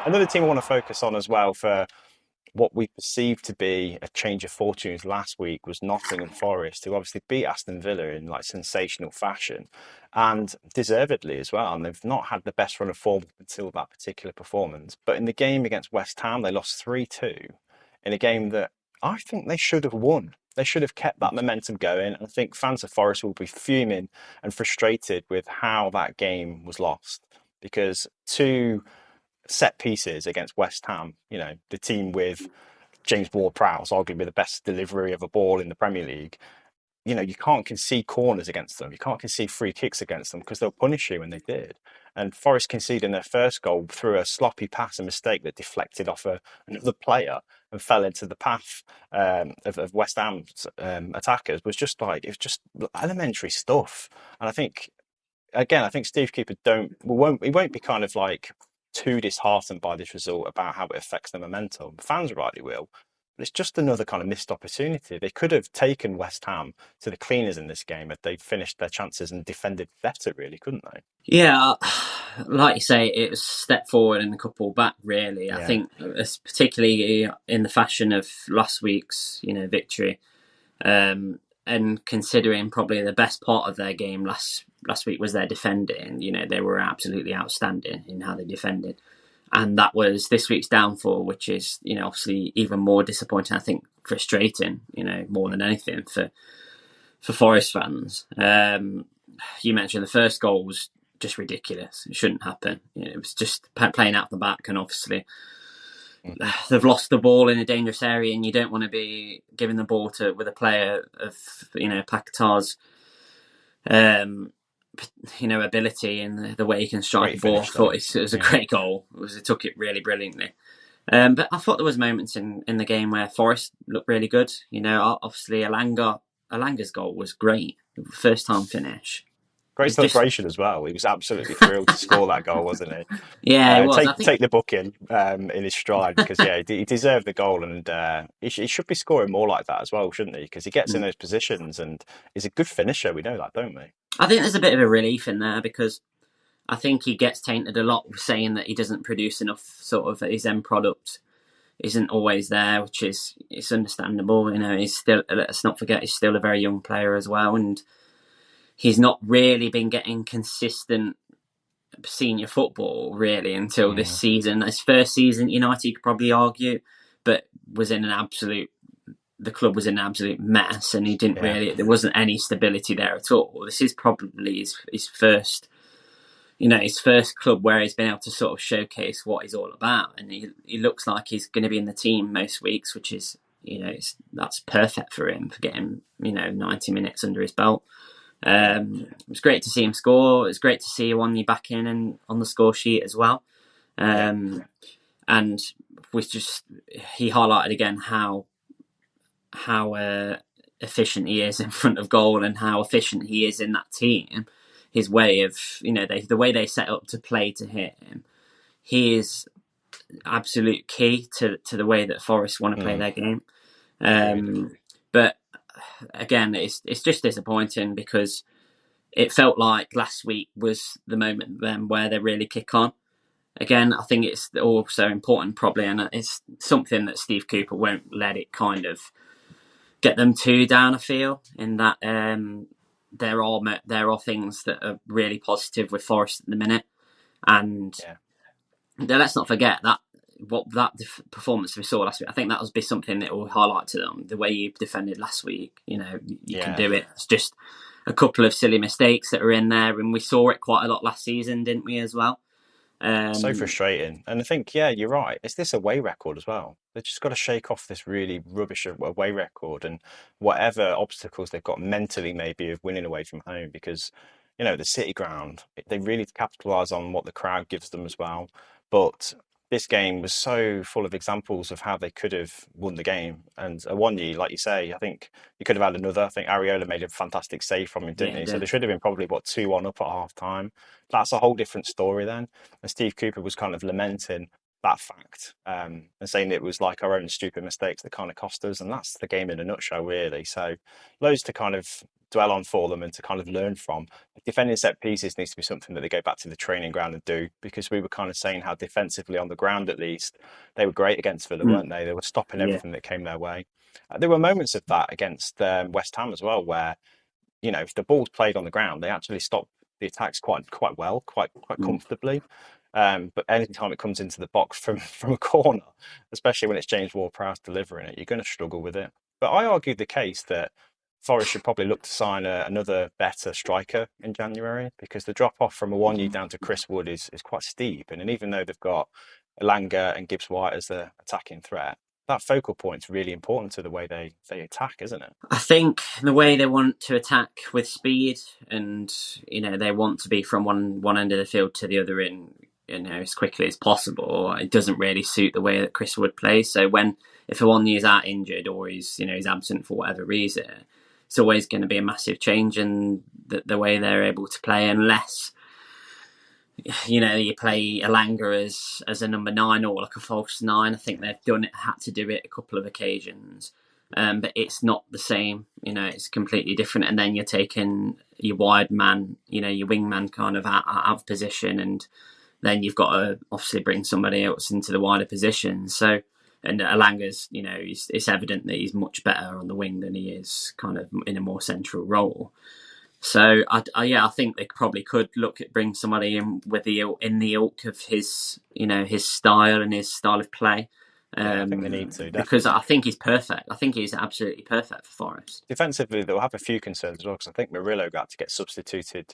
Another team I want to focus on as well for what we perceived to be a change of fortunes last week was Nottingham Forest, who obviously beat Aston Villa in like sensational fashion and deservedly as well. And they've not had the best run of form until that particular performance. But in the game against West Ham, they lost 3-2 in a game that I think they should have won. They should have kept that momentum going. And I think fans of Forest will be fuming and frustrated with how that game was lost because two set pieces against West Ham, the team with James Ward-Prowse, arguably the best delivery of a ball in the Premier League, you can't concede corners against them. You can't concede free kicks against them because they'll punish you, and they did. And Forest conceding their first goal through a sloppy pass, a mistake that deflected off another player and fell into the path of West Ham's attackers was just like, it was just elementary stuff. And I think, again, I think Steve Cooper he won't be kind of like too disheartened by this result about how it affects the momentum. Fans rightly will, but it's just another kind of missed opportunity. They could have taken West Ham to the cleaners in this game if they'd finished their chances and defended better, really, couldn't they? Yeah, like you say, it was a step forward and a couple back. Really, I Yeah. think, particularly in the fashion of last week's, victory, and considering probably the best part of their game last week was their defending. They were absolutely outstanding in how they defended, and that was this week's downfall, which is obviously even more disappointing. I think frustrating. More than anything for Forest fans. You mentioned the first goal was just ridiculous. It shouldn't happen. It was just playing out the back, and obviously Hmm. they've lost the ball in a dangerous area, and you don't want to be giving the ball to with a player of Paquetá's ability and the way he can strike a Great ball. I finish, though. thought it was a Yeah. great goal. It took it really brilliantly. But I thought there was moments in the game where Forest looked really good. Obviously Alanga's goal was great. First time finish. Great It's just celebration as well. He was absolutely thrilled to score that goal, wasn't he? yeah, it was. I Take think take the booking in his stride because yeah, he deserved the goal and he should be scoring more like that as well, shouldn't he? Because he gets in those positions and he's a good finisher. We know that, don't we? I think there's a bit of a relief in there because I think he gets tainted a lot with saying that he doesn't produce enough sort of his end product isn't always there, which is it's understandable. He's still let's not forget he's still a very young player as well, and he's not really been getting consistent senior football really until this Mm, season. His first season at United, you could probably argue, but was in an absolute the club was in an absolute mess, and he didn't yeah, really. There wasn't any stability there at all. This is probably his first his first club where he's been able to sort of showcase what he's all about. And he looks like he's going to be in the team most weeks, which is, that's perfect for him for getting, 90 minutes under his belt. yeah, It was great to see him score. It was great to see Iwani back in and on the score sheet as well. yeah. And he highlighted again how efficient he is in front of goal and how efficient he is in that team. His way of, the way they set up to play to him, he is absolute key to the way that Forest want to play Mm, their game. agreed. But again, it's just disappointing because it felt like last week was the moment then where they really kick on. Again, I think it's also important probably, and it's something that Steve Cooper won't let it kind of get them too down. I feel in that there are things that are really positive with Forest at the minute, and Yeah, let's not forget that what that performance we saw last week. I think that will be something that will highlight to them the way you defended last week. You can yeah. do it. It's just a couple of silly mistakes that are in there, and we saw it quite a lot last season, didn't we? As well. So Um, frustrating. And I think, yeah, you're right. It's this away record as well. They've just got to shake off this really rubbish away record and whatever obstacles they've got mentally, maybe, of winning away from home. Because, the City ground, they really capitalise on what the crowd gives them as well. But this game was so full of examples of how they could have won the game. And Awoniyi, like you say, I think you could have had another. I think Ariola made a fantastic save from him, didn't yeah, he? So did. they should have been probably, what, 2-1 up at half time. That's a whole different story then. And Steve Cooper was kind of lamenting that fact and saying it was like our own stupid mistakes that kind of cost us. And that's the game in a nutshell, really. So loads to kind of dwell on for them and to kind of learn from. Defending set pieces needs to be something that they go back to the training ground and do, because we were kind of saying how defensively on the ground, at least, they were great against Villa, Mm, weren't they? They were stopping yeah. everything that came their way. There were moments of that against West Ham as well, where if the ball's played on the ground, they actually stop the attacks quite well, quite Mm. comfortably. But anytime it comes into the box from a corner, especially when it's James Ward-Prowse delivering it, you're going to struggle with it. But I argued the case that Forest should probably look to sign another better striker in January, because the drop off from Awoniyi down to Chris Wood is quite steep. And even though they've got Elanga and Gibbs White as the attacking threat, that focal point's really important to the way they attack, isn't it? I think the way they want to attack with speed, and they want to be from one end of the field to the other in as quickly as possible. It doesn't really suit the way that Chris Wood plays. So if Awoniyi is out injured, or he's absent for whatever reason, it's always going to be a massive change in the way they're able to play, unless you play Elanga as a number 9 or like a false 9. I think they've had to do it a couple of occasions. But it's not the same, it's completely different. And then you're taking your wide man, your wing man kind of out of position. And then you've got to obviously bring somebody else into the wider position. So, and Alanga's, it's evident that he's much better on the wing than he is kind of in a more central role. So I think they probably could look at bring somebody in in the ilk of his style and his style of play. Yeah, I think they need to, Because definitely. I think he's perfect. I think he's absolutely perfect for Forest. Defensively, they'll have a few concerns as well, because I think Murillo got to get substituted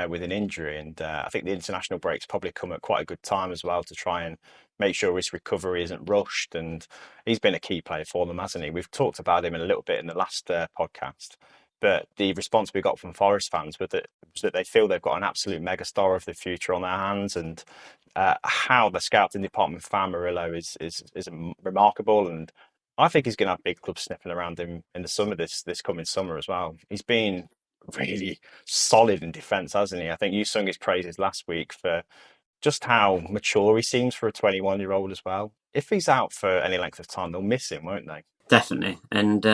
with an injury, and I think the international break's probably come at quite a good time as well to try and make sure his recovery isn't rushed. And he's been a key player for them, hasn't he? We've talked about him in a little bit in the last podcast, but the response we got from Forest fans was that they feel they've got an absolute megastar of the future on their hands, and how the scouting department found Murillo is remarkable. And I think he's going to have big clubs sniffing around him in the summer, this coming summer as well. He's been really solid in defence, hasn't he? I think you sung his praises last week for just how mature he seems for a 21-year-old as well. If he's out for any length of time, they'll miss him, won't they? Definitely. And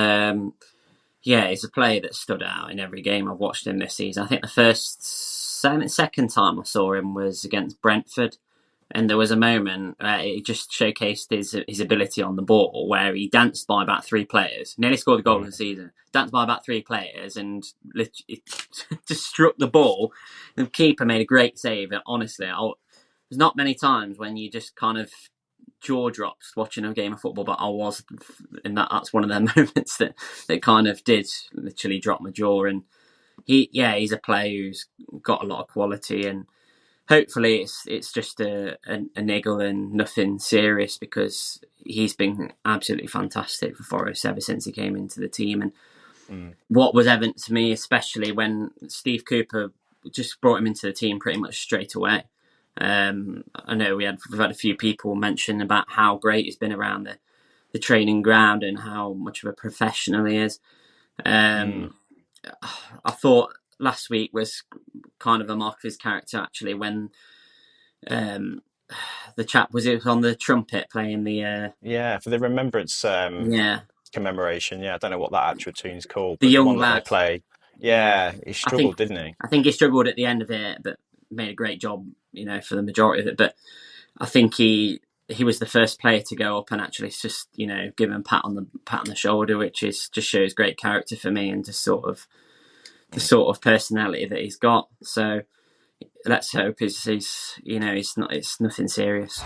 he's a player that stood out in every game I've watched him this season. I think the second time I saw him was against Brentford. And there was a moment it just showcased his ability on the ball, where he danced by about 3 players, nearly scored the goal of the season, danced by about 3 players, and just struck the ball. The keeper made a great save. And honestly, there's not many times when you just kind of jaw drops watching a game of football, but I was in that's one of them moments that kind of did literally drop my jaw. And he's a player who's got a lot of quality, and hopefully it's just a niggle and nothing serious, because he's been absolutely fantastic for Forest ever since he came into the team. And what was evident to me, especially when Steve Cooper just brought him into the team pretty much straight away. I know we've had a few people mention about how great he's been around the training ground and how much of a professional he is. I thought last week was kind of a mark of his character, actually, when the chap was on the trumpet playing the for the remembrance yeah, commemoration. Yeah, I don't know what that actual tune's called, the but the young one that they lad. play. Yeah, Yeah, he struggled, didn't he? I think he struggled at the end of it, but made a great job, for the majority of it. But I think he was the first player to go up and actually just give him a pat on the shoulder, which just shows great character for me, and just sort of the sort of personality that he's got. So let's hope it's nothing serious.